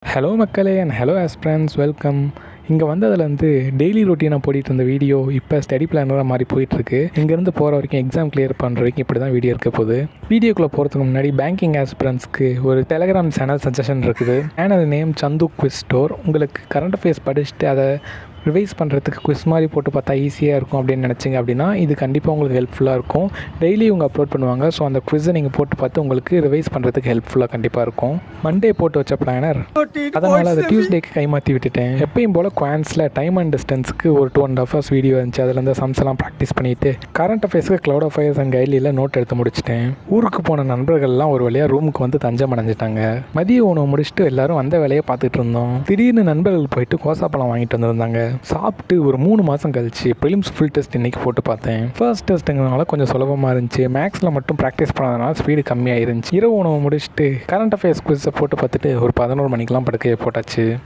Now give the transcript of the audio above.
Hello மக்களே and hello aspirants welcome. இங்கே வந்ததுலேருந்து டெய்லி ரொட்டீனாக போட்டிகிட்டு இருந்த வீடியோ இப்போ ஸ்டடி பிளானராக மாறி போயிட்டுருக்கு. இங்கேருந்து போகிற வரைக்கும் எக்ஸாம் கிளியர் பண்ணுற வரைக்கும் இப்படி தான் வீடியோ இருக்க போகுது. வீடியோக்குள்ளே போகிறதுக்கு முன்னாடி பேங்கிங் ஆஸ்பிரண்ட்ஸ்க்கு ஒரு டெலகிராம் சேனல் சஜஷன் இருக்குது. சேனல் நேம் சந்து குவிஸ் ஸ்டோர். உங்களுக்கு கரண்ட் அஃபேர்ஸ் படிச்சுட்டு அதை ரிவைஸ் பண்ணுறதுக்கு குவிஸ் மாதிரி போட்டு பார்த்தா ஈஸியாக இருக்கும் அப்படின்னு நினச்சிங்க அப்படின்னா இது கண்டிப்பாக உங்களுக்கு ஹெல்ப்ஃபுல்லாக இருக்கும். டெய்லி இவங்க அப்லோட் பண்ணுவாங்க. ஸோ அந்த குவிஸை நீங்கள் போட்டு பார்த்து உங்களுக்கு ரிவைஸ் பண்ணுறதுக்கு ஹெல்ப்ஃபுல்லாக கண்டிப்பாக இருக்கும். மண்டே போட்டு வச்ச பிளானர், அதனால் அதை டியூஸ்டேக்கு கைமாற்றி விட்டுட்டேன். எப்பயும் போல் குவான்ஸில் டைம் அண்ட் டிஸ்டன்ஸுக்கு ஒரு 2.5 hours வீடியோ இருந்துச்சு. அதில் இந்த சம்ஸ் எல்லாம் ப்ராக்டிஸ் பண்ணிவிட்டு கரண்ட் அஃபேர்ஸுக்கு க்ளவுட் அஃபேர்ஸ் அண்ட் கைட்லியில் நோட் எடுத்து முடிச்சிட்டேன். ஊருக்கு போன நண்பர்கள்லாம் ஒரு வழியாக ரூமுக்கு வந்து தஞ்சம் அடைஞ்சிட்டாங்க. மதிய உணவு முடிச்சுட்டு எல்லாரும் அந்த வேலையை பார்த்துட்டு இருந்தோம். திடீர்னு நண்பர்கள் போயிட்டு கோசாப்பழம் வாங்கிட்டு வந்திருந்தாங்க. சாப்பிட்டு ஒரு 3 மாதம் கழிச்சு ப்ரிலிம்ஸ் ஃபுல் டெஸ்ட் இன்றைக்கி போட்டு பார்த்தேன். ஃபர்ஸ்ட் டெஸ்ட்டுங்கிறதுனால கொஞ்சம் சுலபமாக இருந்துச்சு. மேக்ஸில் மட்டும் ப்ராக்டிஸ் பண்ணதுனால ஸ்பீடு கம்மியாக இருந்துச்சு. இரவு உணவு முடிச்சுட்டு கரண்ட் அஃபேர்ஸ் குவிஸை போட்டு பார்த்துட்டு ஒரு 11 மணிக்கெலாம் படுக்கையை போட்டாச்சு.